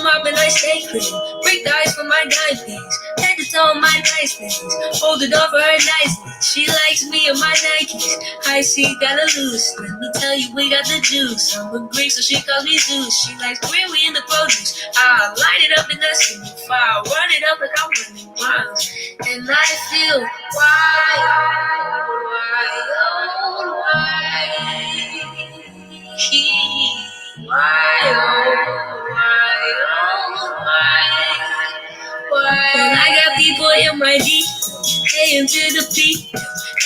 up and I stay clean. Break the ice for my dime things. Head to toe my nice things. Hold the door for her nicely. She likes me and my Nikes. I see, gotta lose. Let me tell you, we got the juice. I'm a Greek, so she calls me Zeus. She likes green, we in the produce. I light it up in the single fire. Run it up like I'm running miles. And I feel wild. When I got people in my deep, paying to the beat,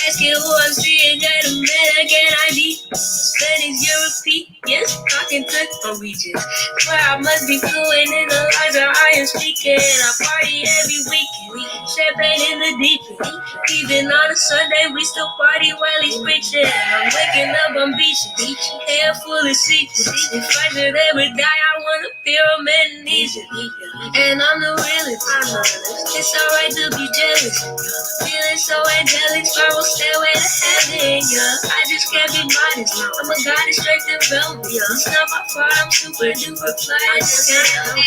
asking who I'm seeing, got a man again ID. Hispanics, Europeans, talking to Norwegians. Swear I must be fluent in the lies that I am speaking. I party every weekend, champagne in the deep end. Even on a Sunday, we still party while he's preaching. I'm waking up ambitious, hair full of secrets. If I should ever die, I want a pyramid in Egypt. And I'm the realest. It's alright to be jealous. Feeling so angelic, spiral stairway to heaven. Yeah, I just can't be modest. I'm a goddess straight to velvet. It's not my fault, I'm super duper fly. I just can't help it.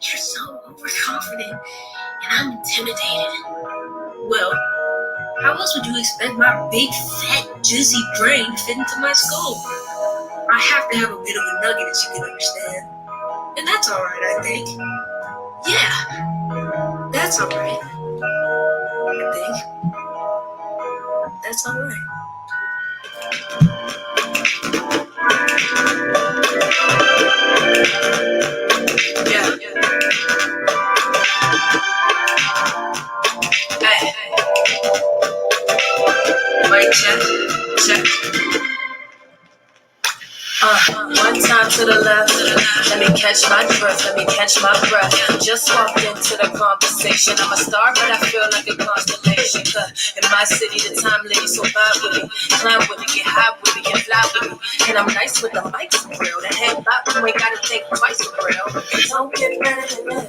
You're so overconfident, and I'm intimidated. Well, how else would you expect my big, fat, juicy brain to fit into my skull? I have to have a bit of a nugget that you can understand. And that's alright, I think. Yeah, that's alright. I think. That's alright. Yeah. Hey. Mic check. One time to the left, let me catch my breath, just walked into the conversation. I'm a star, but I feel like a constellation. In my city, the time lady so bad with me. Climb with me, get high with me, get fly with me. And I'm nice with the mic for real. The head bop, you ain't gotta think twice for real. Don't get better than this.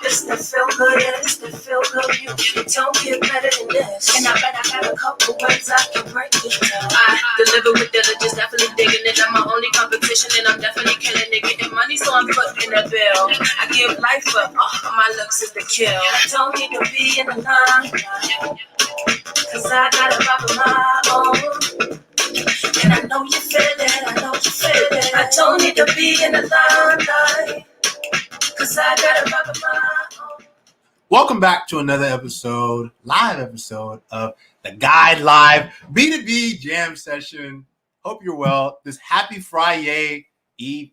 This that feel good, yeah, this that feel good. You don't get better than this. And I bet I got a couple words I can break it down. I deliver with diligence, definitely digging it. I'm my only competition, and I'm definitely killing it. Getting money, so I'm putting a bill. I give life up, my looks is the kill. I don't need to be in the line, cause I got a vibe of my own. And I know you feel it, I don't need to be in the limelight, cause I got a vibe of my own. Welcome back to another live episode of the Guide Live B2B Jam Session. Hope you're well. This happy Friday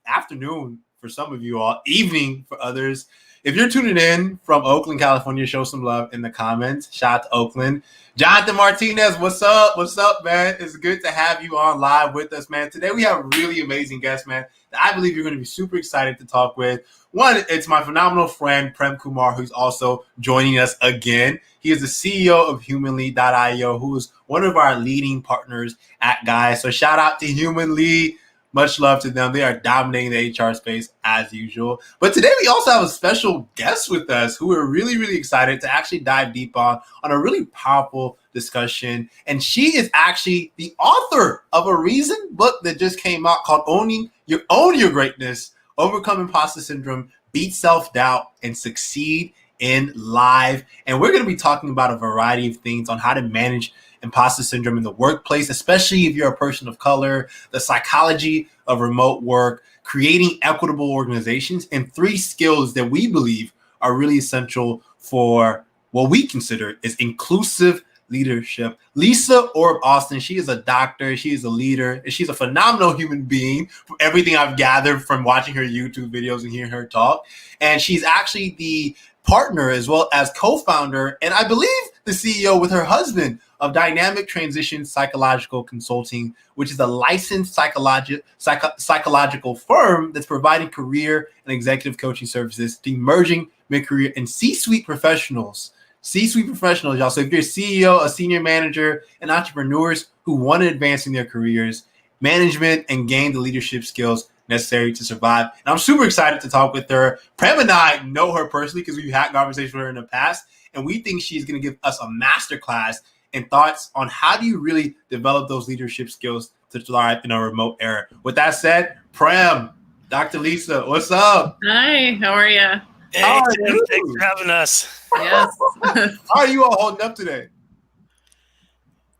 afternoon for some of you all, evening for others. If you're tuning in from Oakland, California, show some love in the comments. Shout out to Oakland. Jonathan Martinez, what's up? What's up, man? It's good to have you on live with us, man. Today we have a really amazing guest, man, that I believe you're going to be super excited to talk with. One, it's my phenomenal friend, Prem Kumar, who's also joining us again. He is the CEO of Humanly.io, who is one of our leading partners at Guys. So shout out to Humanly. Much love to them. They are dominating the HR space as usual. But today we also have a special guest with us who we're really, really excited to actually dive deep on a really powerful discussion. And she is actually the author of a recent book that just came out called Own Your Greatness, Overcome Imposter Syndrome, Beat Self-Doubt, and Succeed in Life. And we're going to be talking about a variety of things on how to manage imposter syndrome in the workplace, especially if you're a person of color, the psychology of remote work, creating equitable organizations, and 3 skills that we believe are really essential for what we consider is inclusive leadership. Lisa Orbe-Austin, she is a doctor, she is a leader, and she's a phenomenal human being from everything I've gathered from watching her YouTube videos and hearing her talk. And she's actually the partner as well as co-founder, and I believe the CEO with her husband of Dynamic Transition Psychological Consulting, which is a licensed psychological firm that's providing career and executive coaching services to emerging mid-career and C-suite professionals. C-suite professionals, y'all. So if you're a CEO, a senior manager, and entrepreneurs who want to advance in their careers, management, and gain the leadership skills necessary to survive. And I'm super excited to talk with her. Prem and I know her personally because we've had conversations with her in the past, and we think she's going to give us a masterclass and thoughts on how do you really develop those leadership skills to thrive in a remote era. With that said, Prem, Dr. Lisa, what's up? Hi, how are you? Hey, Tim, thanks for having us. Yes. How are you all holding up today?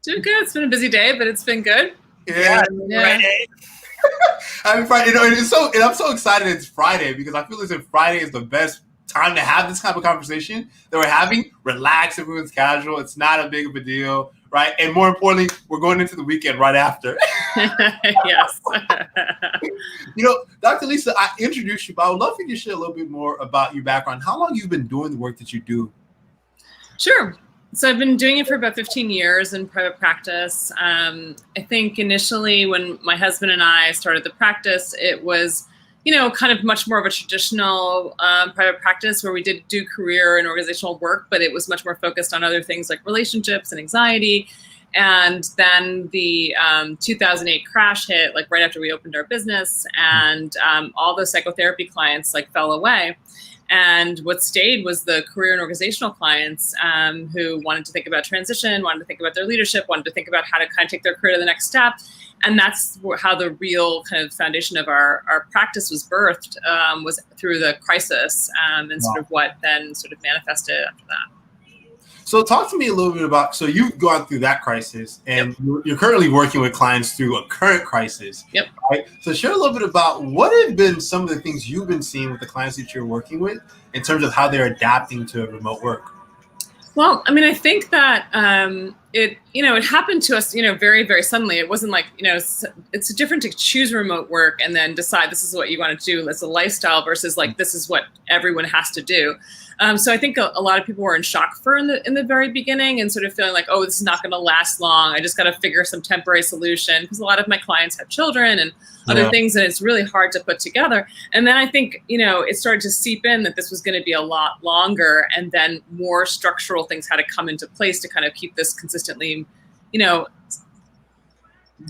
Doing good. It's been a busy day, but it's been good. Yeah. Friday. I mean, Friday, and I'm so excited it's Friday because I feel as if Friday is the best time to have this type of conversation that we're having. Relax, everyone's casual. It's not a big of a deal, right? And more importantly, we're going into the weekend right after. Yes. Dr. Lisa, I introduced you, but I would love for you to share a little bit more about your background, how long you've been doing the work that you do. Sure. So I've been doing it for about 15 years in private practice. I think initially when my husband and I started the practice, it was, kind of much more of a traditional private practice where we did do career and organizational work, but it was much more focused on other things like relationships and anxiety. And then the 2008 crash hit, like right after we opened our business, and all the psychotherapy clients fell away. And what stayed was the career and organizational clients who wanted to think about transition, wanted to think about their leadership, wanted to think about how to kind of take their career to the next step. And that's how the real kind of foundation of our practice was birthed, was through the crisis and sort of what then sort of manifested after that. So talk to me a little bit about, so you've gone through that crisis and you're currently working with clients through a current crisis. Yep. Right? So share a little bit about what have been some of the things you've been seeing with the clients that you're working with in terms of how they're adapting to remote work. Well, I mean, I think that it happened to us, very, very suddenly. It wasn't like, it's different to choose remote work and then decide this is what you want to do as a lifestyle versus like this is what everyone has to do. So I think a lot of people were in shock in the very beginning and sort of feeling like, oh, this is not going to last long. I just got to figure some temporary solution because a lot of my clients have children and other things, and it's really hard to put together. And then I think, it started to seep in that this was going to be a lot longer, and then more structural things had to come into place to kind of keep this consistently,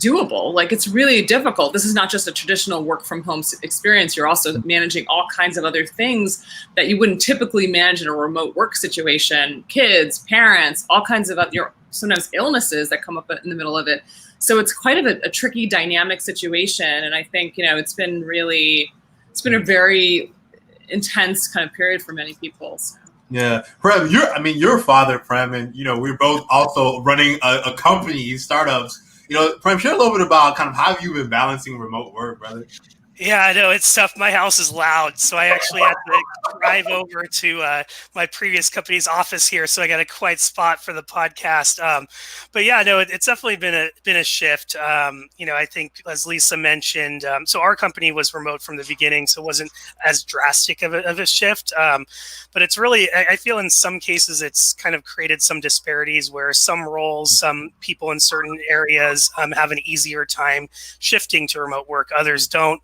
doable. Like, it's really difficult. This is not just a traditional work from home experience. You're also managing all kinds of other things that you wouldn't typically manage in a remote work situation, kids, parents, all kinds of other, sometimes illnesses that come up in the middle of it. So it's quite a tricky dynamic situation. And I think, it's been a very intense kind of period for many people. So. Yeah. Prem, you're a father, Prem, and, we're both also running a company, startups. Prem, share a little bit about kind of how you've been balancing remote work, brother. Yeah, I know it's tough. My house is loud, so I actually had to drive over to my previous company's office here, so I got a quiet spot for the podcast. But yeah, no, it's definitely been a shift. I think as Lisa mentioned, so our company was remote from the beginning, so it wasn't as drastic of a shift. But it's really, I feel in some cases it's kind of created some disparities where some roles, some people in certain areas have an easier time shifting to remote work, others don't.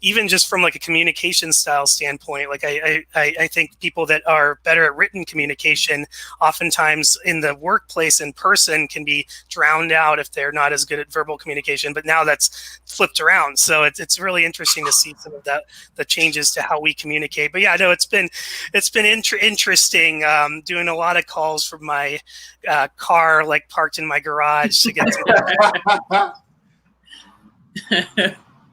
Even just from like a communication style standpoint, like I think people that are better at written communication, oftentimes in the workplace in person can be drowned out if they're not as good at verbal communication. But now that's flipped around, so it's really interesting to see some of the changes to how we communicate. But yeah, no, it's been interesting doing a lot of calls from my car, like parked in my garage to get to.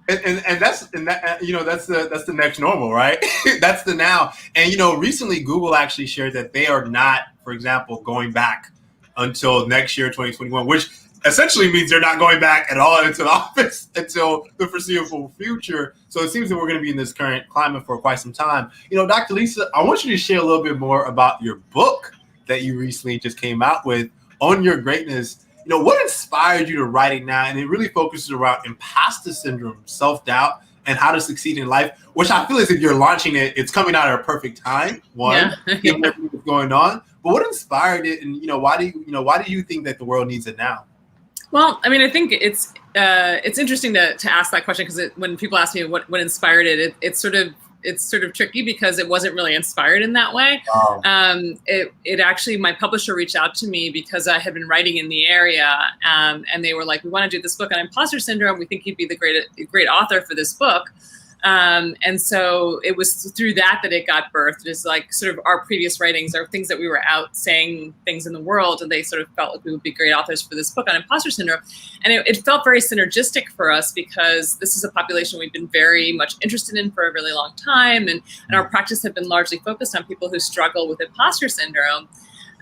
And that's the next normal, right? That's the now. And recently Google actually shared that they are not, for example, going back until next year, 2021, which essentially means they're not going back at all into the office until the foreseeable future. So it seems that we're going to be in this current climate for quite some time. Dr. Lisa, I want you to share a little bit more about your book that you recently just came out with, On Your Greatness. What inspired you to write it now? And it really focuses around imposter syndrome, self-doubt, and how to succeed in life, which I feel as if you're launching it, it's coming out at a perfect time, given what's going on. But what inspired it, and why do you think that the world needs it now? Well, I mean, I think it's interesting to ask that question because when people ask me what inspired it, it's sort of tricky because it wasn't really inspired in that way. It actually, my publisher reached out to me because I had been writing in the area, and they were like, we want to do this book on imposter syndrome. We think you'd be the great author for this book. And so it was through that it got birthed. It's like sort of our previous writings are things that we were out saying things in the world, and they sort of felt like we would be great authors for this book on imposter syndrome. And it felt very synergistic for us because this is a population we've been very much interested in for a really long time. And our practice had been largely focused on people who struggle with imposter syndrome.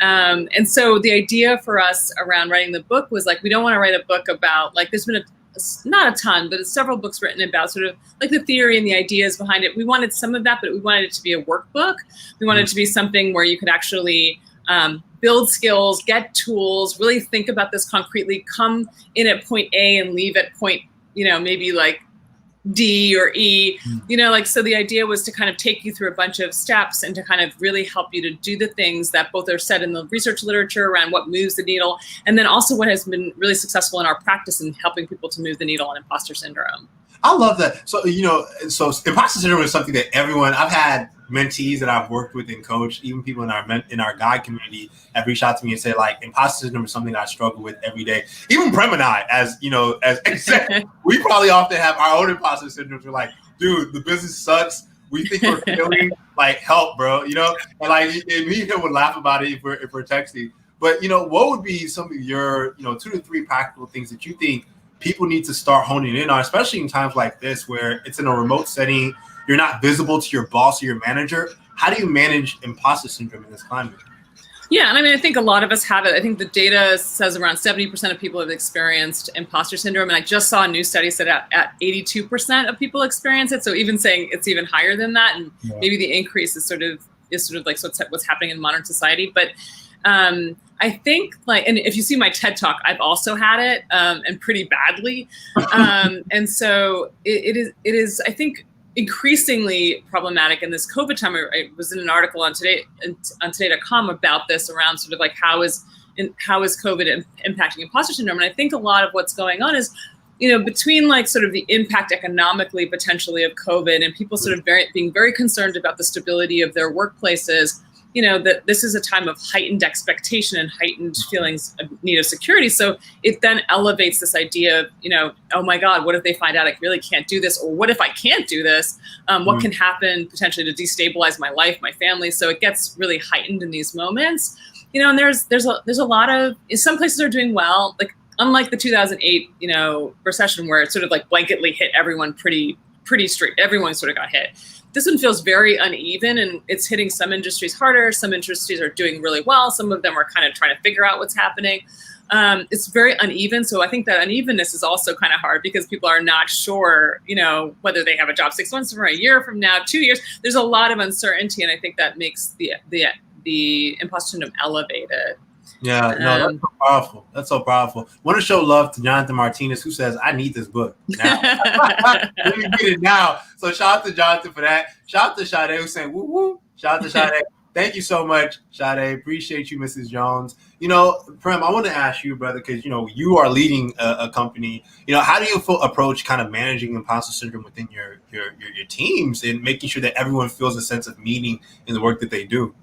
And so the idea for us around writing the book was like, we don't want to write a book about, like, there's been not a ton, but it's several books written about sort of like the theory and the ideas behind it. We wanted some of that, but we wanted it to be a workbook. We wanted it to be something where you could actually build skills, get tools, really think about this concretely, come in at point A and leave at point, maybe like D or E, so the idea was to kind of take you through a bunch of steps and to kind of really help you to do the things that both are said in the research literature around what moves the needle, and then also what has been really successful in our practice in helping people to move the needle on imposter syndrome. I love that. So, so imposter syndrome is something that I've had mentees that I've worked with and coached, even people in our guide community have reached out to me and said, like, imposter syndrome is something I struggle with every day. Even Prem and I, as executives, we probably often have our own imposter syndromes. We're like, dude, the business sucks. We think we're failing. Like, help, bro. And like, and me and him would laugh about it if we're texting. But what would be some of your 2 to 3 practical things that you think people need to start honing in on, especially in times like this where it's in a remote setting, you're not visible to your boss or your manager? How do you manage imposter syndrome in this climate? Yeah, and I mean, I think a lot of us have it. I think the data says around 70% of people have experienced imposter syndrome, and I just saw a new study said at 82% of people experience it. So even saying it's even higher than that, and maybe the increase is sort of like what's happening in modern society. But I think, like, and if you see my TED Talk, I've also had it, and pretty badly. And so it is, I think, increasingly problematic in this COVID time. I was in an article on today.com about this, around sort of like how is COVID impacting imposter syndrome. And I think a lot of what's going on is, between like sort of the impact economically potentially of COVID and people sort of being very concerned about the stability of their workplaces, that this is a time of heightened expectation and heightened feelings of need of security. So it then elevates this idea of, oh my God, what if they find out I really can't do this? Or what if I can't do this? What can happen potentially to destabilize my life, my family? So it gets really heightened in these moments. And there's a lot of, some places are doing well, like unlike the 2008, recession, where it sort of like blanketly hit everyone pretty straight. Everyone sort of got hit. This one feels very uneven, and it's hitting some industries harder. Some industries are doing really well. Some of them are kind of trying to figure out what's happening. It's very uneven. So I think that unevenness is also kind of hard because people are not sure, whether they have a job 6 months from a year from now, 2 years. There's a lot of uncertainty, and I think that makes the imposter syndrome elevated. Yeah, no, that's so powerful. That's so powerful. Want to show love to Jonathan Martinez, who says, I need this book now. Let me get it now. So shout out to Jonathan for that. Shout out to Sade, who's saying, woo, woo. Shout out to Sade. Thank you so much, Sade. Appreciate you, Mrs. Jones. Prem, I want to ask you, brother, because, you are leading a company. How do you approach kind of managing imposter syndrome within your teams and making sure that everyone feels a sense of meaning in the work that they do?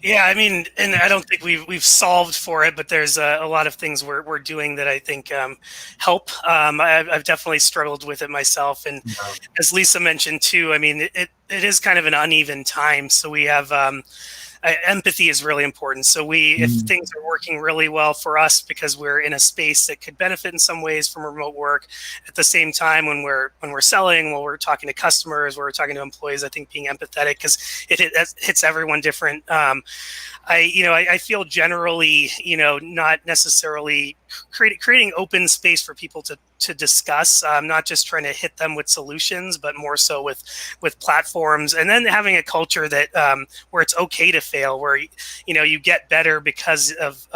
Yeah, I mean, and I don't think we've solved for it, but there's a lot of things we're doing that I think help. I've definitely struggled with it myself, and as Lisa mentioned too, I mean, it is kind of an uneven time. So we have empathy is really important. So if things are working really well for us because we're in a space that could benefit in some ways from remote work, at the same time when we're selling, when we're talking to customers, when we're talking to employees, I think being empathetic, because it hits everyone different. I feel generally, not necessarily creating open space for people to discuss, not just trying to hit them with solutions, but more so with platforms, and then having a culture that where it's okay to fail, where you get better because of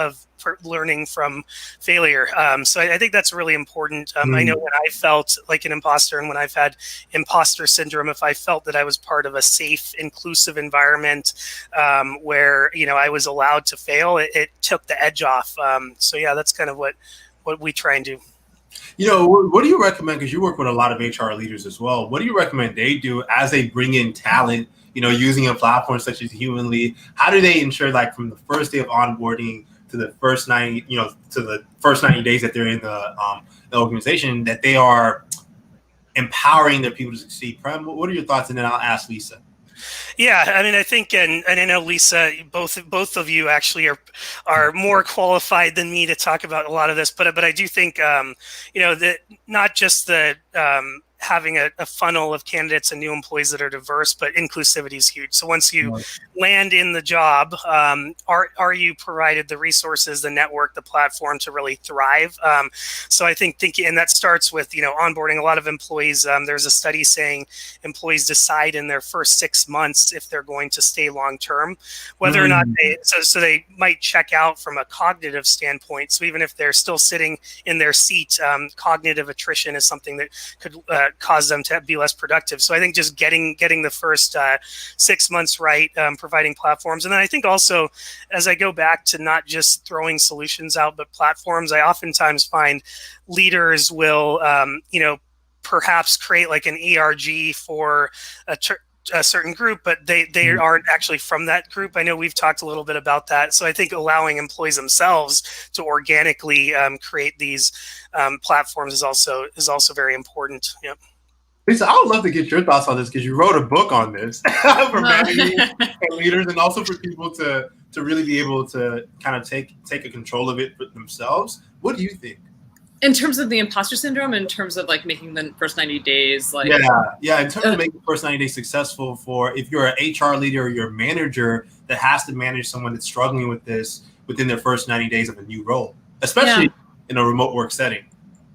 learning from failure. So I think that's really important. I know when I felt like an imposter, and when I've had imposter syndrome, if I felt that I was part of a safe, inclusive environment where I was allowed to fail, it took the edge off. So yeah, that's kind of what we try and do. What do you recommend? Because you work with a lot of HR leaders as well. What do you recommend they do as they bring in talent, using a platform such as Humanly? How do they ensure, like, from the first day of onboarding to the first 90, to the first 90 days that they're in the organization, that they are empowering their people to succeed? Prem, what are your thoughts? And then I'll ask Lisa. Yeah, I mean, I think, and I know Lisa, both of you actually are more qualified than me to talk about a lot of this, but I do think, that not just the having a funnel of candidates and new employees that are diverse, but inclusivity is huge. So once you land in the job, are you provided the resources, the network, the platform to really thrive? So I think and that starts with, onboarding a lot of employees. There's a study saying employees decide in their first 6 months if they're going to stay long-term, whether or not so they might check out from a cognitive standpoint. So even if they're still sitting in their seat, cognitive attrition is something that could cause them to be less productive. So I think just getting the first 6 months right, providing platforms. And then I think also, as I go back to not just throwing solutions out, but platforms, I oftentimes find leaders will, perhaps create like an ERG for a certain group, but they aren't actually from that group. I know we've talked a little bit about that. So I think allowing employees themselves to organically create these platforms is also very important. Yep. Lisa, I would love to get your thoughts on this, because you wrote a book on this for managers and leaders, and also for people to really be able to kind of take a control of it for themselves. What do you think? In terms of the imposter syndrome, in terms of like making the first 90 days, like yeah, in terms of making the first 90 days successful, for if you're an HR leader or you're a manager that has to manage someone that's struggling with this within their first 90 days of a new role, especially in a remote work setting.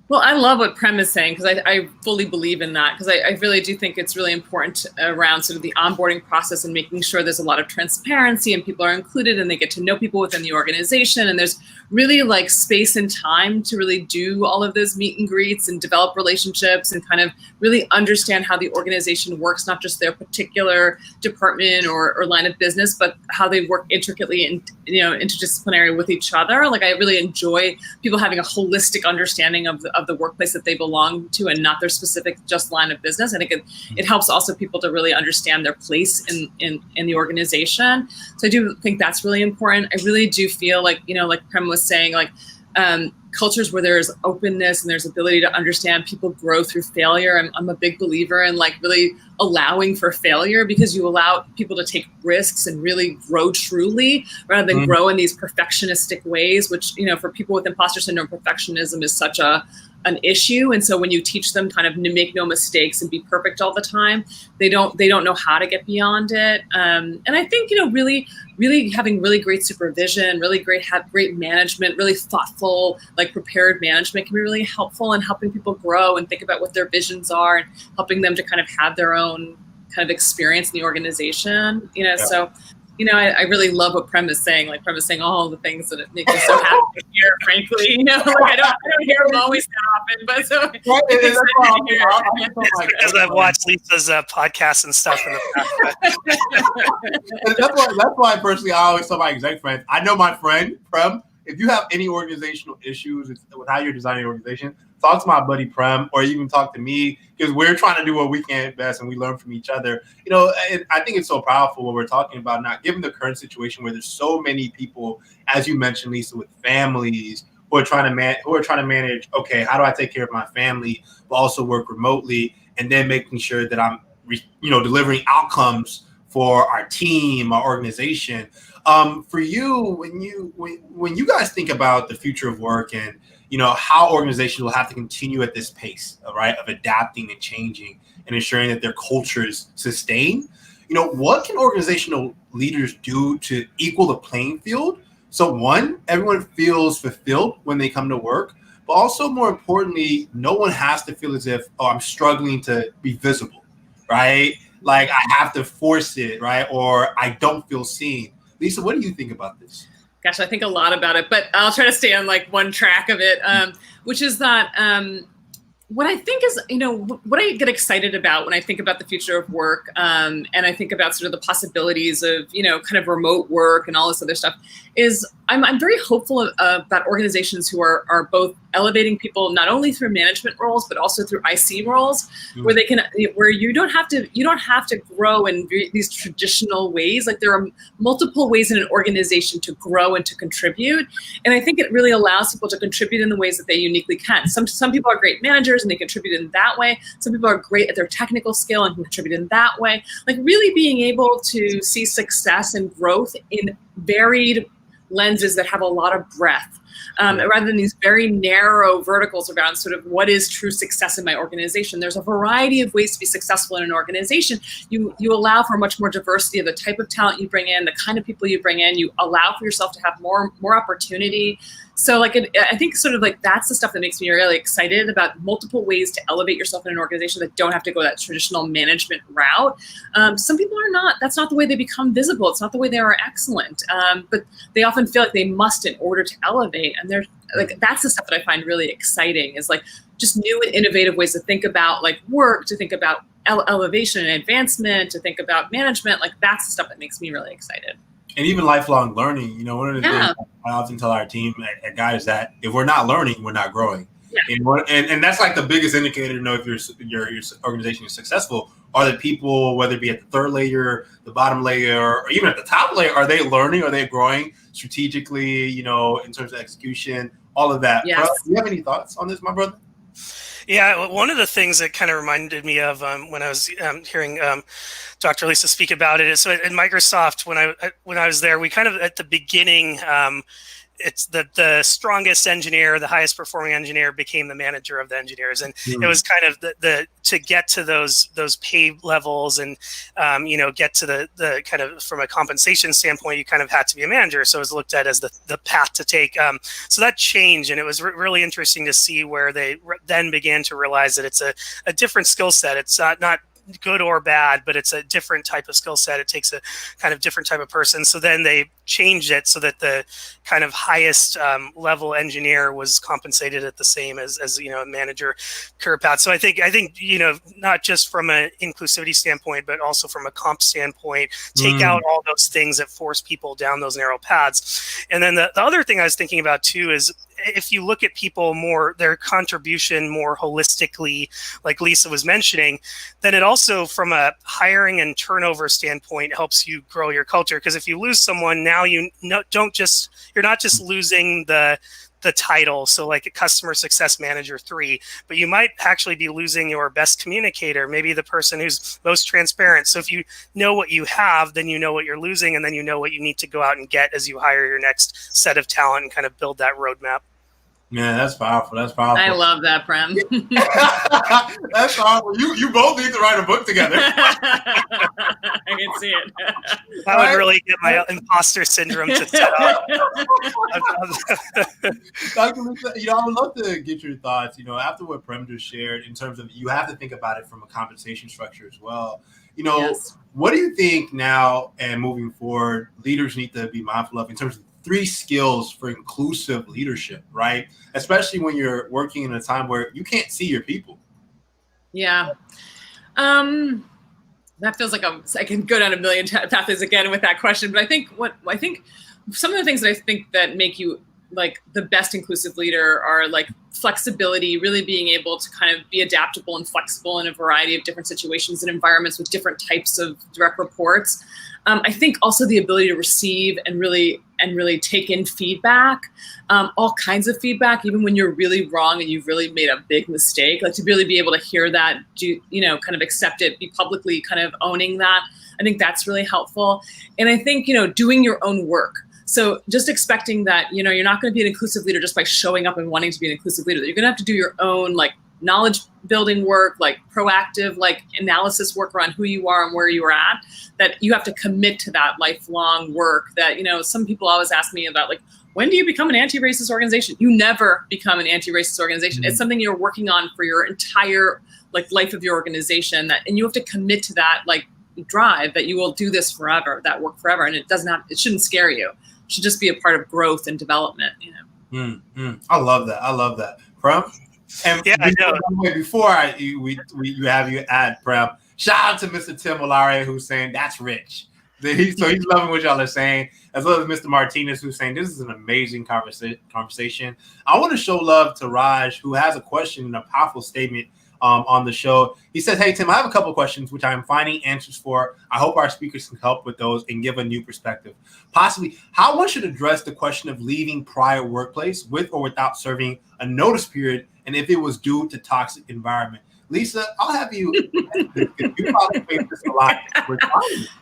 Well, I love what Prem is saying, because I fully believe in that, because I really do think it's really important around sort of the onboarding process and making sure there's a lot of transparency and people are included and they get to know people within the organization. And there's really like space and time to really do all of those meet and greets and develop relationships and kind of really understand how the organization works, not just their particular department or line of business, but how they work intricately and, interdisciplinary with each other. Like, I really enjoy people having a holistic understanding of the workplace that they belong to and not their specific just line of business. I think it helps also people to really understand their place in the organization. So I do think that's really important. I really do feel like, like Prem was saying, like cultures where there's openness and there's ability to understand people grow through failure. I'm a big believer in like really allowing for failure, because you allow people to take risks and really grow truly rather than grow in these perfectionistic ways, which, for people with imposter syndrome, perfectionism is such an issue. And so when you teach them kind of to make no mistakes and be perfect all the time, they don't know how to get beyond it. And I think, really having really great supervision, really great management, really thoughtful, like prepared management can be really helpful in helping people grow and think about what their visions are and helping them to kind of have their own kind of experience in the organization, So, I really love what Prem is saying. Like, Prem is saying all the things that make me so happy to hear, frankly. Like, I don't hear them always that often, but so because I've watched Lisa's podcasts and stuff in the past. That's why personally I always tell my exec friends, I know my friend Prem, if you have any organizational issues with how you're designing your organization, talk to my buddy Prem, or even talk to me, because we're trying to do what we can best and we learn from each other. I think it's so powerful what we're talking about now, given the current situation where there's so many people, as you mentioned, Lisa, with families who are trying to manage, okay, how do I take care of my family, but also work remotely, and then making sure that I'm, delivering outcomes for our team, our organization. For you, when you guys think about the future of work and how organizations will have to continue at this pace, right, of adapting and changing and ensuring that their cultures sustain, what can organizational leaders do to equal the playing field? So one, everyone feels fulfilled when they come to work, but also more importantly, no one has to feel as if, I'm struggling to be visible, right? Like I have to force it, right? Or I don't feel seen. Lisa, what do you think about this? Gosh, I think a lot about it, but I'll try to stay on like one track of it, which is that what I think is, what I get excited about when I think about the future of work, and I think about sort of the possibilities of, kind of remote work and all this other stuff, is I'm very hopeful about organizations who are both elevating people not only through management roles but also through IC roles, where you don't have to grow in these traditional ways. Like there are multiple ways in an organization to grow and to contribute, and I think it really allows people to contribute in the ways that they uniquely can. Some people are great managers and they contribute in that way. Some people are great at their technical skill and can contribute in that way. Like really being able to see success and growth in varied lenses that have a lot of breadth, rather than these very narrow verticals around sort of what is true success in my organization. There's a variety of ways to be successful in an organization. You allow for much more diversity of the type of talent you bring in, the kind of people you bring in. You allow for yourself to have more opportunity. So like I think sort of like that's the stuff that makes me really excited about multiple ways to elevate yourself in an organization that don't have to go that traditional management route. Some people are not. That's not the way they become visible. It's not the way they are excellent. But they often feel like they must in order to elevate. And they're like, that's the stuff that I find really exciting, is like just new and innovative ways to think about like work, to think about elevation and advancement, to think about management. Like that's the stuff that makes me really excited. And even lifelong learning, one of the things I often tell our team at Guide is that if we're not learning, we're not growing. Yeah. And that's like the biggest indicator to know if your organization is successful. Are the people, whether it be at the third layer, the bottom layer, or even at the top layer, are they learning? Are they growing strategically, in terms of execution, all of that? Yes. Bro, do you have any thoughts on this, my brother? Yeah, one of the things that kind of reminded me of when I was hearing Dr. Lisa speak about it is, so at Microsoft, when I was there, we kind of at the beginning, it's the strongest engineer, the highest performing engineer became the manager of the engineers, and it was kind of the to get to those pay levels and get to the kind of from a compensation standpoint, you kind of had to be a manager, so it was looked at as the path to take. So that changed, and it was really interesting to see where they then began to realize that it's a different skill set. It's not good or bad, but it's a different type of skill set. It takes a kind of different type of person. So then they changed it so that the kind of highest level engineer was compensated at the same as a manager career path. So I think not just from an inclusivity standpoint, but also from a comp standpoint, take out all those things that force people down those narrow paths. And then the other thing I was thinking about too is, if you look at people more, their contribution more holistically, like Lisa was mentioning, then it also, from a hiring and turnover standpoint, helps you grow your culture. Because if you lose someone, now you're not just losing the title, so like a customer success manager 3, but you might actually be losing your best communicator, maybe the person who's most transparent. So if you know what you have, then you know what you're losing, and then you know what you need to go out and get as you hire your next set of talent and kind of build that roadmap. Yeah, that's powerful. That's powerful. I love that, Prem. That's powerful. You both need to write a book together. I can see it. I would really get my imposter syndrome to set up. Dr. Lisa, I would love to get your thoughts, after what Prem just shared, in terms of you have to think about it from a compensation structure as well. Yes. What do you think now and moving forward leaders need to be mindful of in terms of 3 skills for inclusive leadership, right? Especially when you're working in a time where you can't see your people. Yeah. That feels like I can go down a million pathways again with that question. But I think some of the things that I think that make you like the best inclusive leader are like flexibility, really being able to kind of be adaptable and flexible in a variety of different situations and environments with different types of direct reports. I think also the ability to receive and really take in feedback, all kinds of feedback, even when you're really wrong and you've really made a big mistake, like to really be able to hear that, kind of accept it, be publicly kind of owning that. I think that's really helpful. And I think, doing your own work. So just expecting that, you're not going to be an inclusive leader just by showing up and wanting to be an inclusive leader. You're going to have to do your own like knowledge building work, like proactive, like analysis work around who you are and where you are at, that you have to commit to that lifelong work that, some people always ask me about, like, when do you become an anti-racist organization? You never become an anti-racist organization. It's something you're working on for your entire like life of your organization, and you have to commit to that like drive that you will do this forever, that work forever. And it shouldn't scare you. It should just be a part of growth and development, I love that. Prem? And yeah, before you have you add Prem, shout out to Mr. Tim Olaria, who's saying that's rich. He's loving what y'all are saying, as well as Mr. Martinez, who's saying this is an amazing conversation. I want to show love to Raj, who has a question and a powerful statement on the show. He says, "Hey, Tim, I have a couple of questions which I am finding answers for. I hope our speakers can help with those and give a new perspective. Possibly how one should address the question of leaving prior workplace with or without serving a notice period, and if it was due to toxic environment." Lisa, I'll have you. You probably face this a lot.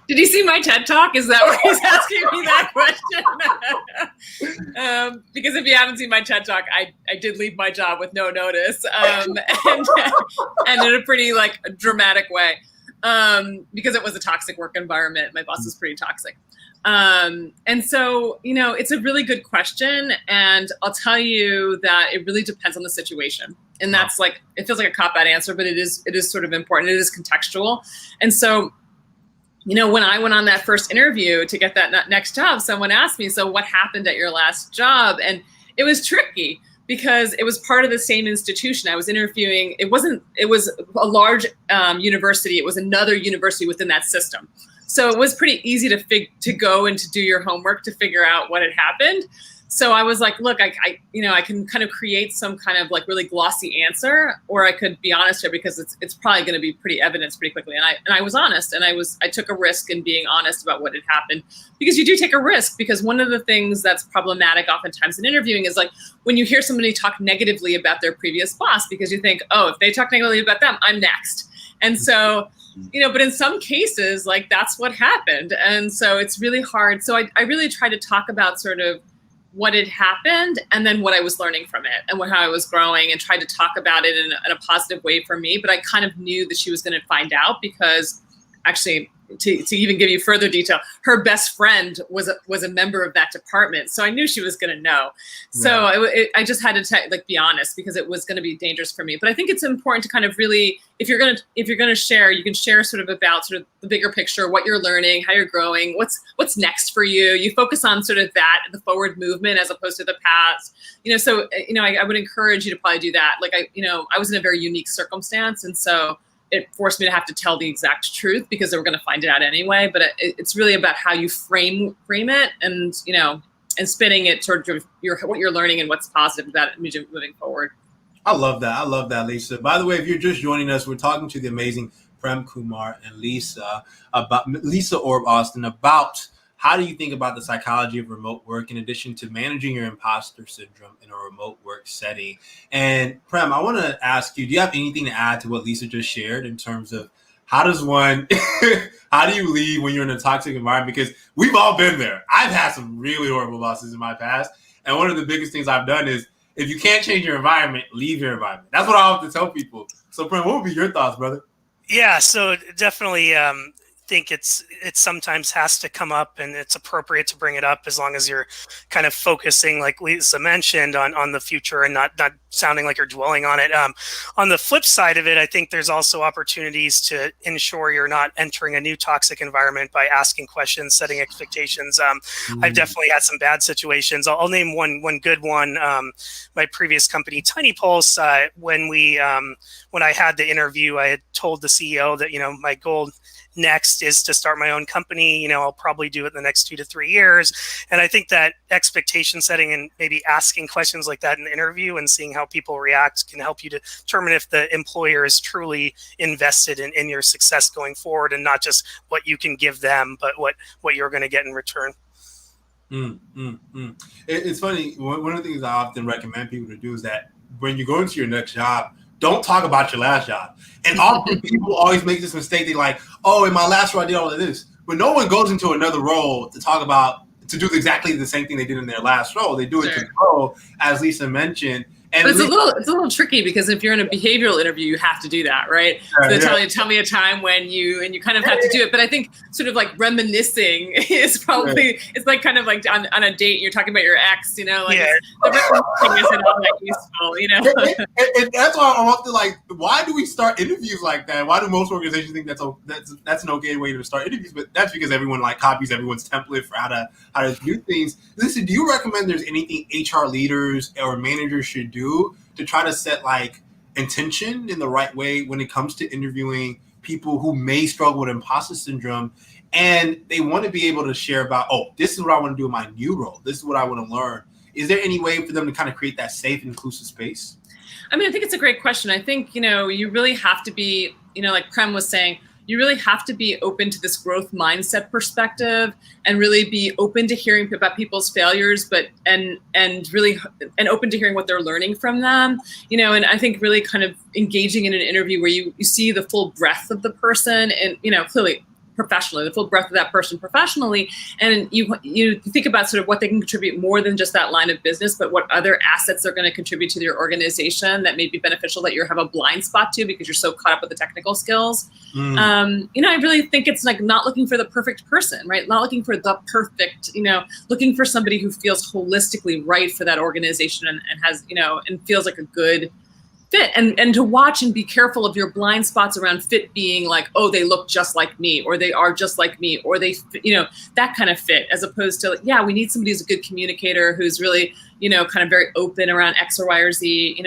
Did you see my TED Talk? Is that where he's asking me that question? Because if you haven't seen my TED Talk, I did leave my job with no notice, and in a pretty dramatic way, because it was a toxic work environment. My boss was pretty toxic. And so, it's a really good question. And I'll tell you that it really depends on the situation. And that's it feels like a cop-out answer, but it is sort of important. It is contextual. And so, when I went on that first interview to get that next job, someone asked me, "So what happened at your last job?" And it was tricky because it was part of the same institution. I was interviewing. It was a large university. It was another university within that system. So it was pretty easy to go and to do your homework to figure out what had happened. So I was like, look, I can kind of create some kind of really glossy answer, or I could be honest here because it's probably going to be pretty evident pretty quickly. And I was honest, and I took a risk in being honest about what had happened, because you do take a risk, because one of the things that's problematic oftentimes in interviewing is when you hear somebody talk negatively about their previous boss, because you think, oh, if they talk negatively about them, I'm next. And so, but in some cases, that's what happened. And so it's really hard. So I really try to talk about sort of what had happened and then what I was learning from it and how I was growing, and tried to talk about it in a positive way for me. But I kind of knew that she was going to find out, because actually, to even give you further detail, her best friend was a member of that department, so I knew she was going to know. So I just had to be honest, because it was going to be dangerous for me. But I think it's important to kind of really, if you're going to share, you can share sort of about sort of the bigger picture, what you're learning, how you're growing, what's next for you. You focus on sort of that, the forward movement, as opposed to the past. So I would encourage you to probably do that. I was in a very unique circumstance, and so it forced me to have to tell the exact truth, because they were going to find it out anyway. But it's really about how you frame it, and and spinning it toward what you're learning and what's positive about it moving forward. I love that, Lisa. By the way, if you're just joining us, we're talking to the amazing Prem Kumar and Lisa Orbe-Austin about how do you think about the psychology of remote work in addition to managing your imposter syndrome in a remote work setting. And Prem, I want to ask you, do you have anything to add to what Lisa just shared in terms of how do you leave when you're in a toxic environment? Because we've all been there. I've had some really horrible bosses in my past. And one of the biggest things I've done is, if you can't change your environment, leave your environment. That's what I have to tell people. So Prem, what would be your thoughts, brother? Yeah, so definitely think it sometimes has to come up, and it's appropriate to bring it up, as long as you're kind of focusing, like Lisa mentioned, on the future and not sounding like you're dwelling on it. On the flip side of it, I think there's also opportunities to ensure you're not entering a new toxic environment by asking questions, setting expectations. I've definitely had some bad situations. I'll name one good one. My previous company, Tiny Pulse, when I had the interview, I had told the CEO that, my goal next is to start my own company. I'll probably do it in the next 2 to 3 years. And I think that expectation setting and maybe asking questions like that in the interview and seeing how people react can help you determine if the employer is truly invested in your success going forward, and not just what you can give them, but what you're going to get in return. It's funny. One of the things I often recommend people to do is that when you go into your next job, don't talk about your last job. And often people always make this mistake. They're like, oh, in my last role, I did all of this. But no one goes into another role to do exactly the same thing they did in their last role. They do it to grow, as Lisa mentioned. But it's a little tricky, because if you're in a behavioral interview, you have to do that, right? So tell me a time when you kind of have to do it. But I think sort of reminiscing is probably, it's kind of on a date and you're talking about your ex, the reminiscing isn't all that useful, And that's why I'm often why do we start interviews like that? Why do most organizations think that's an okay way to start interviews? But that's because everyone copies everyone's template for how to do things. Listen, do you recommend there's anything HR leaders or managers should do to try to set intention in the right way when it comes to interviewing people who may struggle with imposter syndrome, and they want to be able to share about, oh, this is what I want to do in my new role. This is what I want to learn. Is there any way for them to kind of create that safe and inclusive space? I mean, I think it's a great question. I think, you really have to be, like Prem was saying, you really have to be open to this growth mindset perspective and really be open to hearing about people's failures, and open to hearing what they're learning from them, and I think really kind of engaging in an interview where you see the full breadth of the person and, clearly professionally, the full breadth of that person professionally. And you think about sort of what they can contribute more than just that line of business, but what other assets they're going to contribute to your organization that may be beneficial that you have a blind spot to because you're so caught up with the technical skills. I really think it's like not looking for the perfect person, right? Not looking for the perfect, looking for somebody who feels holistically right for that organization and has, and feels like a good fit, and to watch and be careful of your blind spots around fit being like, oh, they look just like me, or they are just like me, or they, that kind of fit, as opposed to, we need somebody who's a good communicator, who's really, kind of very open around X or Y or Z,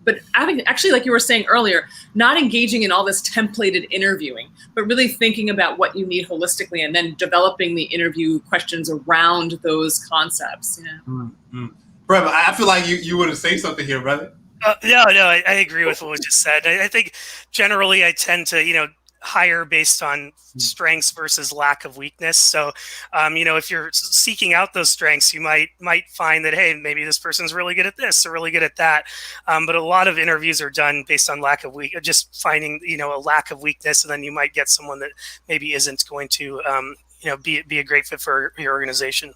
but actually, like you were saying earlier, not engaging in all this templated interviewing, but really thinking about what you need holistically and then developing the interview questions around those concepts. Brother, I feel like you want to say something here, brother. No, I agree with what was just said. I think generally I tend to, hire based on strengths versus lack of weakness. So, if you're seeking out those strengths, you might find that, hey, maybe this person's really good at this or really good at that. But a lot of interviews are done based on just finding, a lack of weakness, and then you might get someone that maybe isn't going to, be a great fit for your organization.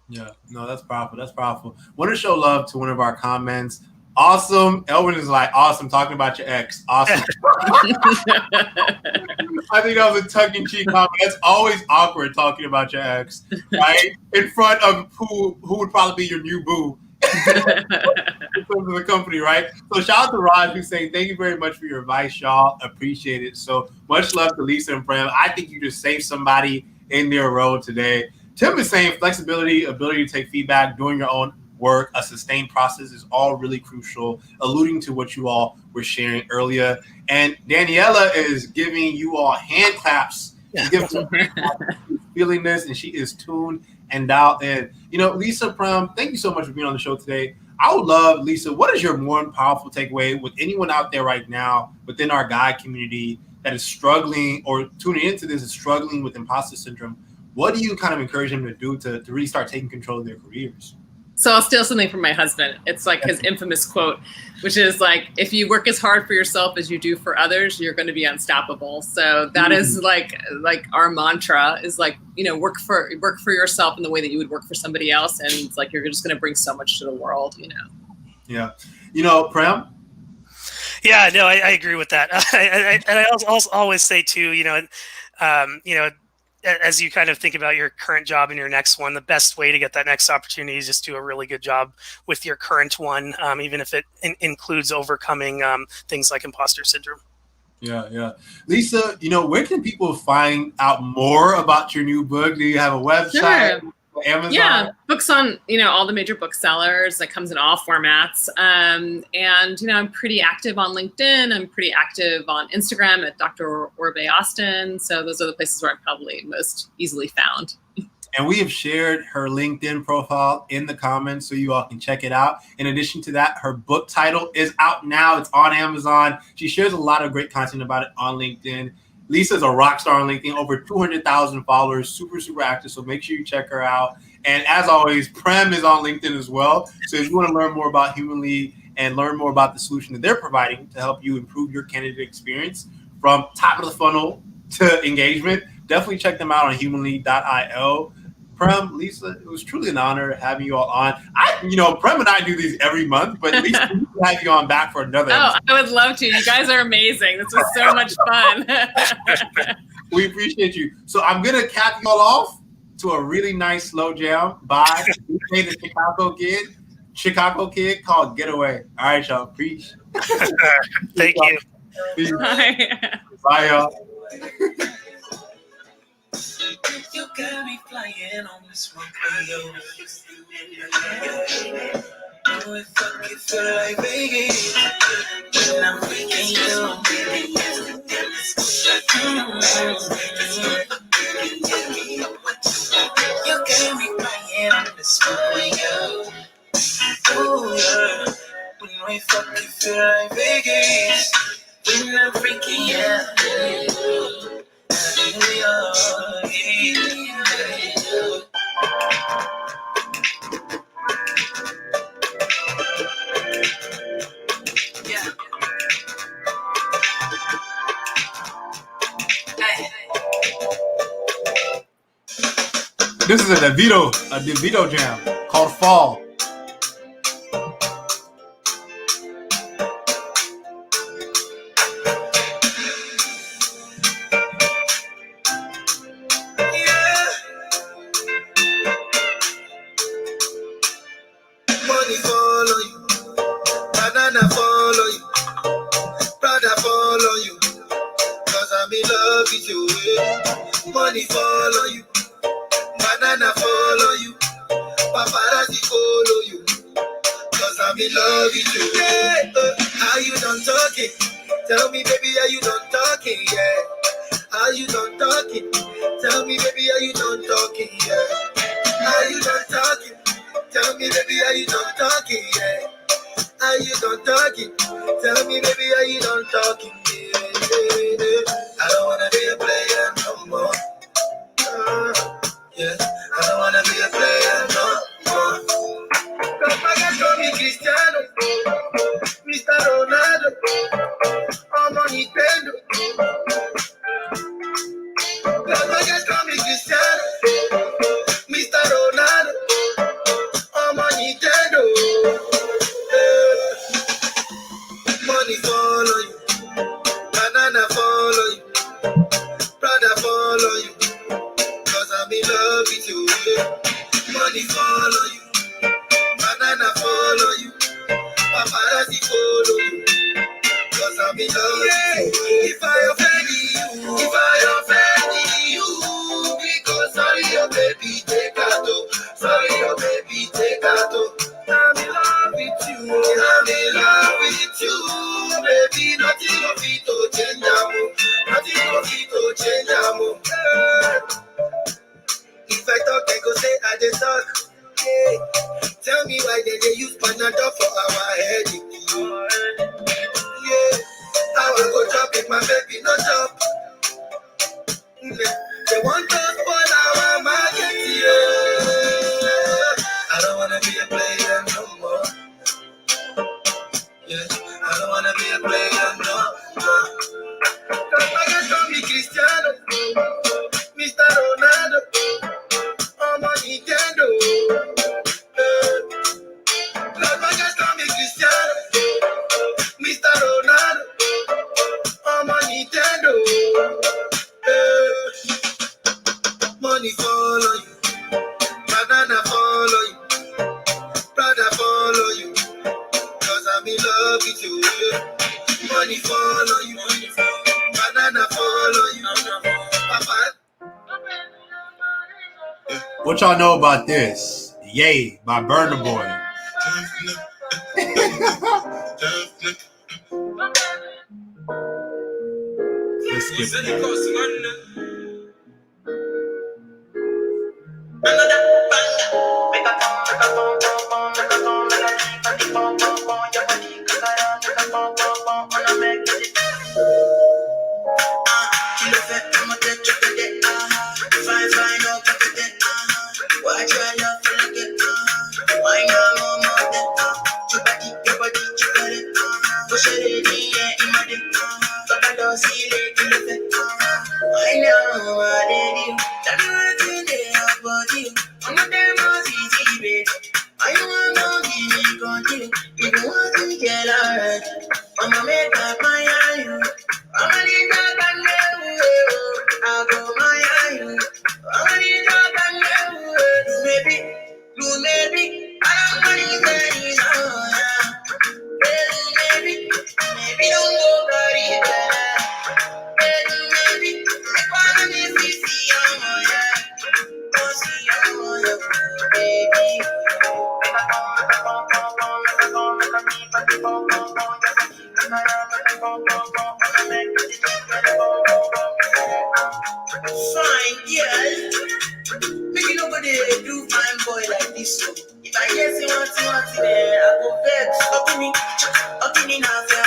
Yeah, no, that's powerful. That's powerful. Want to show love to one of our comments. Awesome. Elvin is like, awesome, talking about your ex. Awesome. I think that was a tongue-in-cheek comment. That's always awkward talking about your ex, right? In front of who would probably be your new boo in terms of the company, right? So shout out to Raj, who's saying, thank you very much for your advice, y'all. Appreciate it. So much love to Lisa and Prem. I think you just saved somebody in their role today. Tim is saying flexibility, ability to take feedback, doing your own work, a sustained process is all really crucial, alluding to what you all were sharing earlier. And Daniela is giving you all hand claps. She's feeling this, and she is tuned and dialed in. Lisa, Prem, thank you so much for being on the show today. I would love, Lisa, what is your more powerful takeaway with anyone out there right now within our guide community that is struggling or tuning into this is struggling with imposter syndrome? What do you kind of encourage them to do to really start taking control of their careers? So I'll steal something from my husband. It's like his infamous quote, which is like, if you work as hard for yourself as you do for others, you're going to be unstoppable. So that is like our mantra is like, work for yourself in the way that you would work for somebody else. And it's like, you're just going to bring so much to the world, Yeah. Prem? Yeah, no, I agree with that. And I also always say too, as you kind of think about your current job and your next one, the best way to get that next opportunity is just do a really good job with your current one, even if it includes overcoming things like imposter syndrome. Yeah. Lisa, where can people find out more about your new book? Do you have a website? Sure. Amazon? Yeah, books on, all the major booksellers. That comes in all formats. And, I'm pretty active on LinkedIn. I'm pretty active on Instagram at Dr. Orbe-Austin. So those are the places where I'm probably most easily found. And we have shared her LinkedIn profile in the comments so you all can check it out. In addition to that, her book title is out now. It's on Amazon. She shares a lot of great content about it on LinkedIn. Lisa's a rock star on LinkedIn, over 200,000 followers, super, super active. So make sure you check her out. And as always, Prem is on LinkedIn as well. So if you want to learn more about Human Lead and learn more about the solution that they're providing to help you improve your candidate experience from top of the funnel to engagement, definitely check them out on humanlead.io. Prem, Lisa, it was truly an honor having you all on. Prem and I do these every month, but Lisa, we can have you on back for another episode. I would love to. You guys are amazing. This was so much fun. We appreciate you. So I'm going to cap you all off to a really nice slow jam by the Chicago kid called Getaway. All right, y'all. Preach. Thank you. Peace. Bye. Bye, y'all. You got me flying on this one for you. Oh, it fucking feel like Vegas. When I'm freaking you, baby, yes, You gave me my hand in the swing, ooh, yeah. When we fuck, you feel like Vegas. When I'm freaking, yeah. This is a DeVito jam called Fall. Money follow you, banana follow you, brother follow you, cause I'm in love with you. Money follow you, banana follow you, paparazzi follow you, cause I'm in love with you. Yeah, how you done talking? Tell me, baby, how you done talking? Yeah, how you done talking? Tell me, baby, how you done talking? Yeah, how you done talking? Tell me, baby, how you done talking? Yeah, how you done talking? Tell me, baby, how you done talking? Yeah. I don't wanna be a player no more. Yeah, I don't wanna be a player no more. Cause my guys call me Cristiano, Mr. Ronaldo, I'm on Nintendo. Cause my guys call me Cristiano, Mr. Ronaldo, I'm on Nintendo. Money follow you, banana follow you, brother follow you, cause I'm in love with you. Money follow you, banana follow you, paparazzi follow you, cause I'm in love with you. If I offend you, because sorry your baby take out, sorry your baby take out. I'm in love with you, I'm in love with you, baby. Nothing of it to change, nothing of it to change. If I talk, I go say I dey talk. Hey, tell me why they use Panadol for our headache. Yeah, how I go chop if my baby no chop. They want us for our market. Yeah, I don't wanna be a player no more. Yeah, I don't wanna be a player no more. Cause my guys call me Cristiano, Mr. Ronaldo, I'm on Nintendo. Cause my guys call me Cristiano, Mr. Ronaldo, I'm on Nintendo. Money follow you, banana follow you, brother follow you, cause I'm in love with you. Money follow you, banana follow you, papa. What y'all know about this? Yay by Burna Boy. Let's skip it. I'ma make up my eye. I'ma need that and I'll go my eye. I'ma need that and maybe, I don't believe that he's on. Maybe don't go body better. Maybe, I wanna be free, I'm Fine, yeah. Make nobody do fine boy like this. So. If I guess you want to, I go vex. Okini nafia,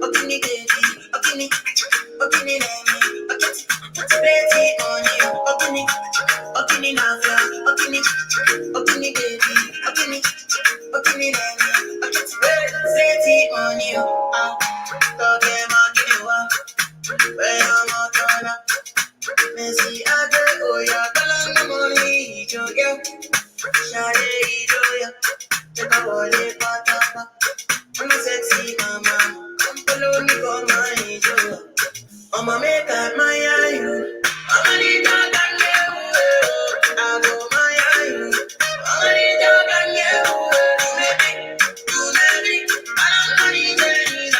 okini baby, okini name, plenty on you. Okini nafia, okini baby, okini name, plenty on you. Talk them out, give you up. Where I'm out, turn up. Messi, I get oh yeah, kalanga money, joya, shade joya, take a wallet, patapa. I'm a sexy mama, come follow me for my joya. I'ma make up my you. I'ma need dog and you. I go my you. I'ma need dog and you. Maybe, I don't need any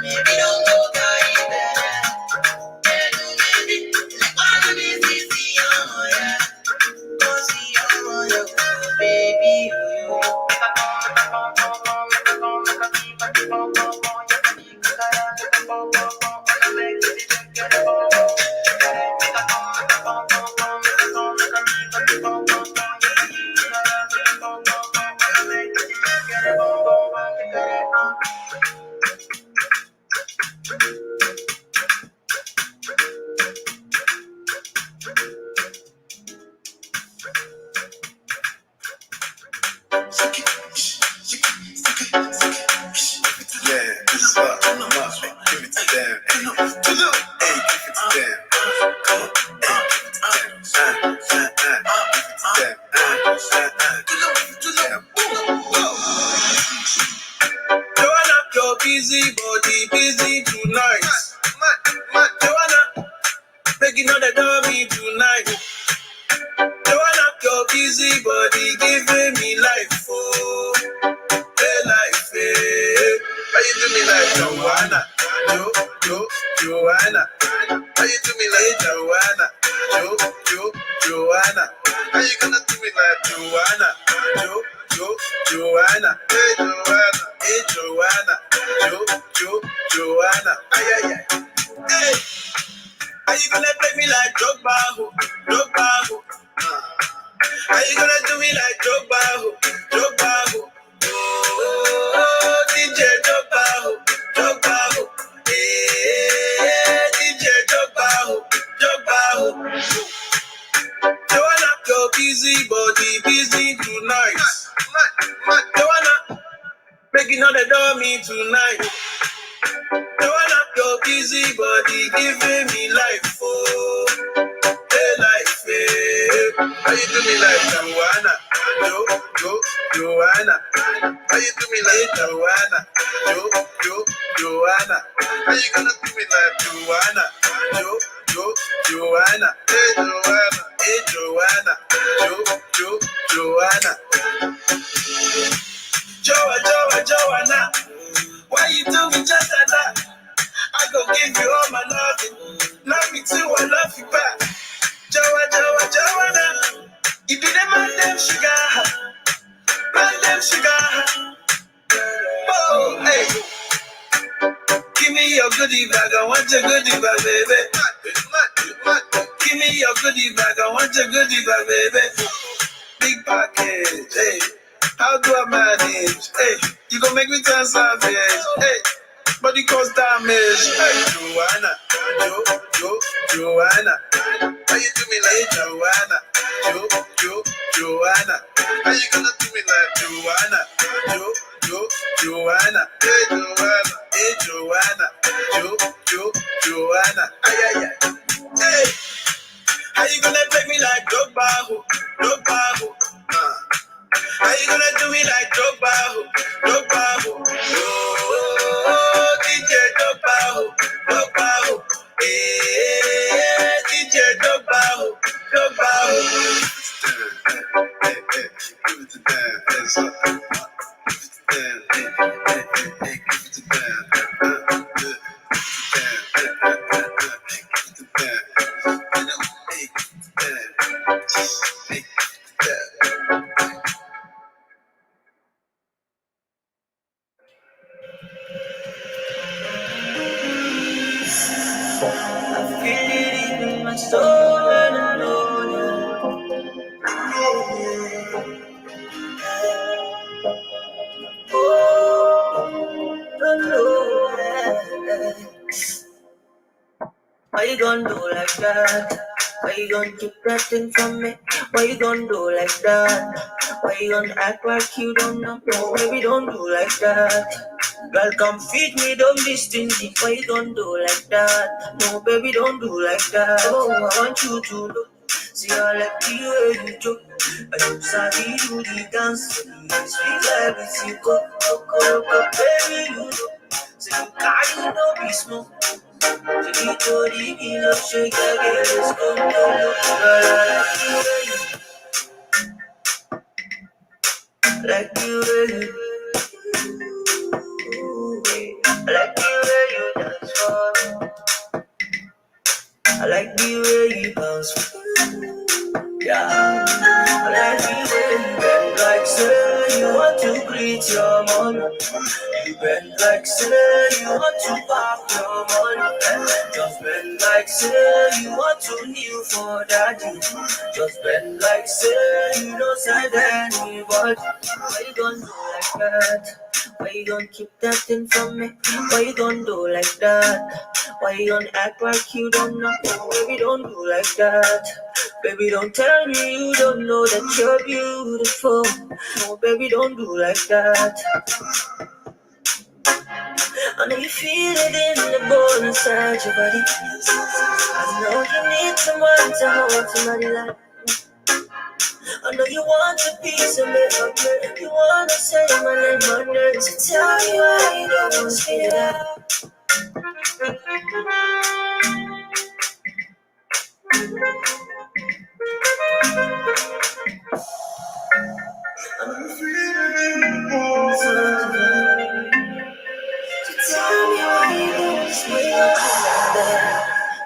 maybe, don't go die better. Maybe, all this is yeah. Go see baby. Busy body, busy tonight. Joanna, begging on the door me tonight. Joanna, your busy body giving me life, oh, hey life, hey. How you do me like Joanna, Joanna? How you do me like Joanna, Joanna? How you gonna do me like Joanna, Joanna? Hey Joanna, Joanna? Ay ay ay. Hey, how you gonna play me like Drogba? How you gonna do me like Drogba? Oh, DJ Drogba. Hey, DJ Drogba. Joanna, your busy body, busy tonight. Joanna, breaking on the door me tonight. Joanna, your busy body giving me life, oh, hey life, hey. How you do me like Joanna, Joanna? How you do me like Joanna, Joanna? How you gonna do me like Joanna, Joanna? Hey Joanna, Joanna. Joanna, why you do me just like that? I go give you all my loving. Love me too, I love you back. Joanna, you be the man them sugar. Oh, hey, give me your goodie bag, I want your goodie bag, baby. Give me your goodie bag, I want your goodie bag, baby. Big package, hey. How do I manage? Hey, you gon' make me turn savage. Hey, body cause damage. Hey, Joanna, Joanna. How you do me like Joanna, Joanna? How you gonna do me like Joanna, Joanna? Hey Joanna, Joanna. Ay ay ay. Hey, how you gonna play me like Drogba? How you gonna do me like Drogba? Oh, DJ Drogba. Hey, DJ Drogba. Hey, give it to them. Hands up. my soul and alone. Oh, alone. Why you gonna do like that? Why you gonna keep that thing from me? Why you gonna do like that? Why you gonna act like you don't know? No, baby, don't do like that. Girl, come feed me, don't be stingy. Why you gonna do like that? No, baby, don't do like that. Oh, I want you to know. See, I like the way you do. I don't sabi do the dance. Sweet like it's you go, baby, you know. So you can't, no be small. Tori Milo shake again, let's go. Like you, like the way you dance for me. I like the way you bounce for me. Yeah. I like the way you bend like say you want to greet your mom. You bend like say you want to pop your money. Just bend like say you want to kneel for daddy. Just bend like say you don't send anybody. Why you gonna do like that? Why you gonna keep that thing from me? Why you gonna do like that? Why you gonna act like you don't know? Baby, don't do like that. Baby, don't tell me you don't know that you're beautiful. No, baby, don't do like that. I know you feel it in the bone inside your body. I know you need someone to hold somebody like me. I know you want a piece of me, but you wanna say my name, so tell me why you don't want to spit it out. I know you feel it in the bone inside your body. So tell me why you don't spit it out.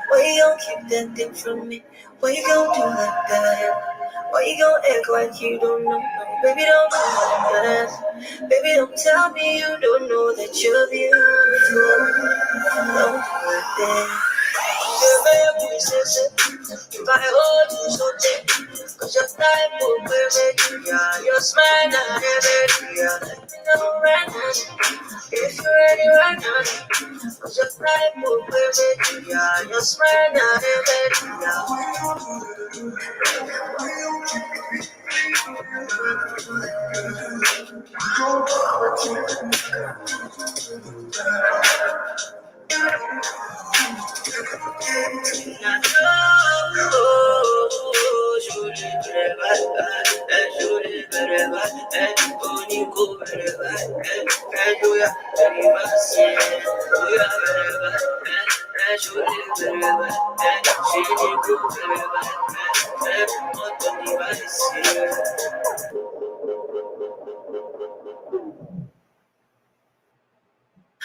Why you gon' keep that thing from me? Why you gon' do like that? Why you gon' act like you don't know? No, baby, don't do like that. Baby, don't tell me you don't know that you're beautiful. Don't do like that. Baby, if I hold you so tight, 'cause your time will baby, yeah, your smile not every yeah. Let me know right now, if you're ready right now. 'Cause your time will baby, yeah, your smile not every yeah.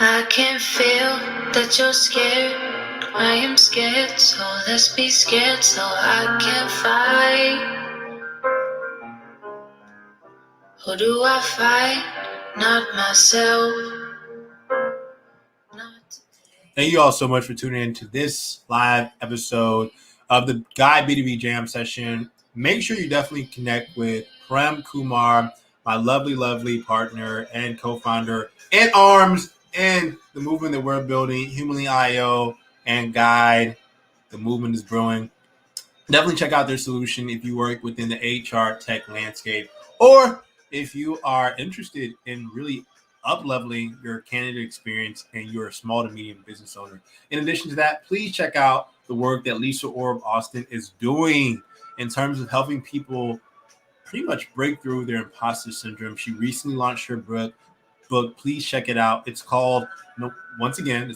I can feel that you're scared. I am scared, so let's be scared so I can fight. Who do I fight? Not myself. Thank you all so much for tuning in to this live episode of the Guy B2B Jam session. Make sure you definitely connect with Prem Kumar, my lovely, lovely partner and co-founder in arms in the movement that we're building, Humanly.io and Guide. The movement is brewing. Definitely check out their solution if you work within the HR tech landscape, or if you are interested in really up-leveling your candidate experience and you're a small to medium business owner. In addition to that, please check out the work that Lisa Orbe-Austin is doing in terms of helping people pretty much break through their imposter syndrome. She recently launched her book. Please check it out. It's called, once again,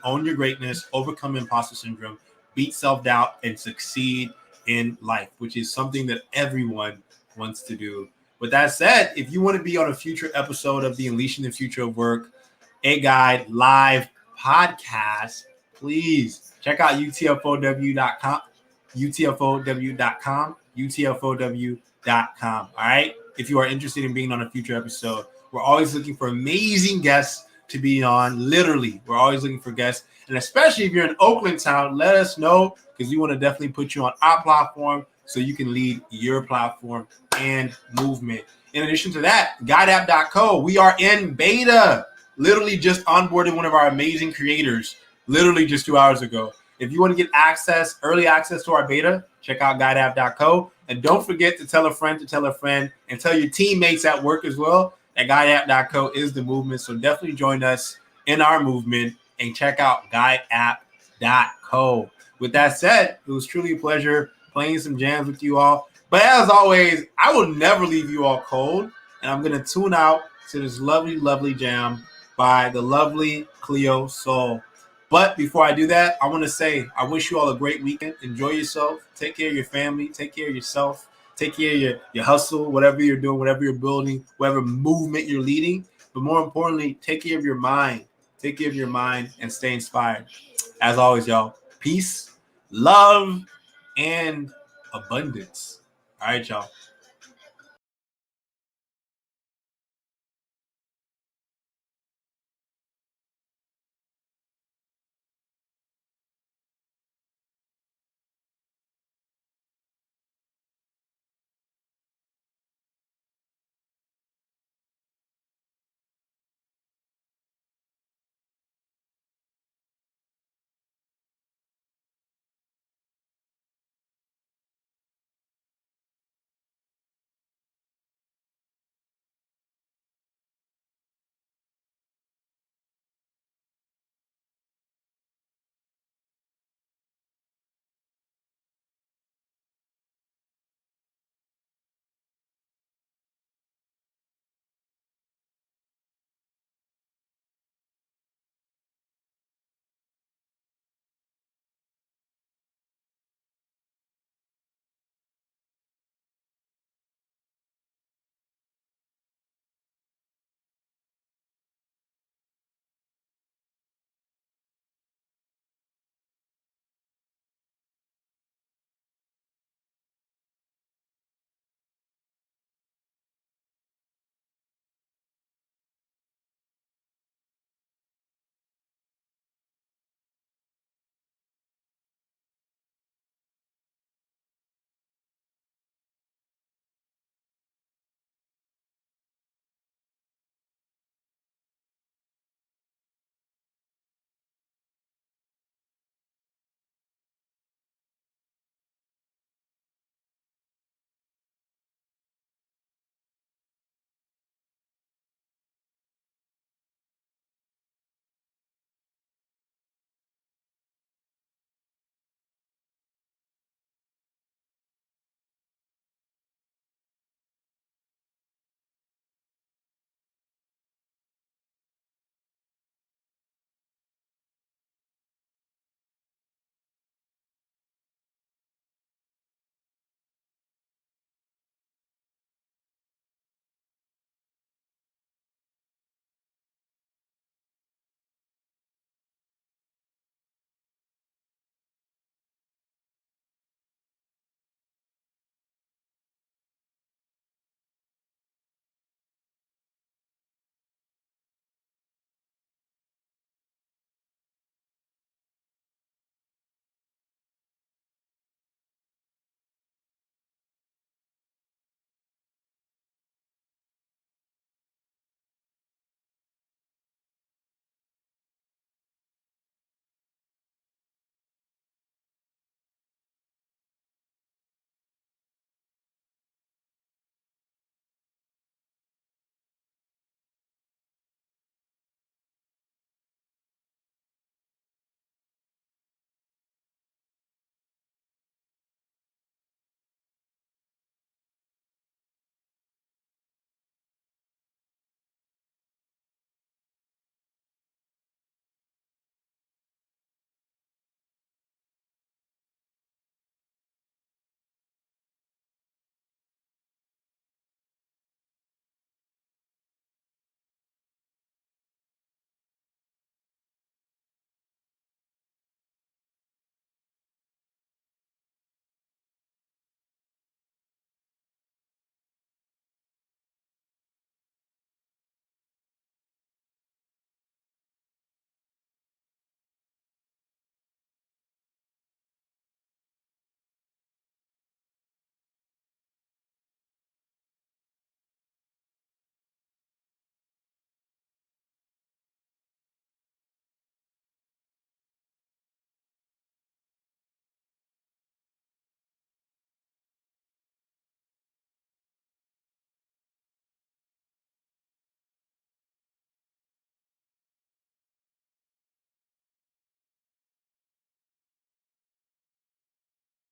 Own Your Greatness, Overcome Imposter Syndrome, Beat Self-Doubt, and Succeed in Life, which is something that everyone wants to do. With that said, if you want to be on a future episode of the Unleashing the Future of Work, A Guide live podcast, please check out utfow.com, utfow.com. All right. If you are interested in being on a future episode, we're always looking for amazing guests to be on. Literally, we're always looking for guests. And especially if you're in Oakland town, let us know because we want to definitely put you on our platform so you can lead your platform and movement. In addition to that, guideapp.co, we are in beta. Literally just onboarded one of our amazing creators, literally just 2 hours ago. If you want to get access, early access to our beta, check out guideapp.co. And don't forget to tell a friend, and tell your teammates at work as well that guideapp.co is the movement. So definitely join us in our movement and check out guideapp.co. With that said, it was truly a pleasure playing some jams with you all. But as always, I will never leave you all cold. And I'm going to tune out to this lovely, lovely jam by the lovely Cleo Soul. But before I do that, I want to say I wish you all a great weekend. Enjoy yourself. Take care of your family. Take care of yourself. Take care of your hustle, whatever you're doing, whatever you're building, whatever movement you're leading. But more importantly, take care of your mind. Take care of your mind and stay inspired. As always, y'all, peace, love, and abundance. All right, y'all.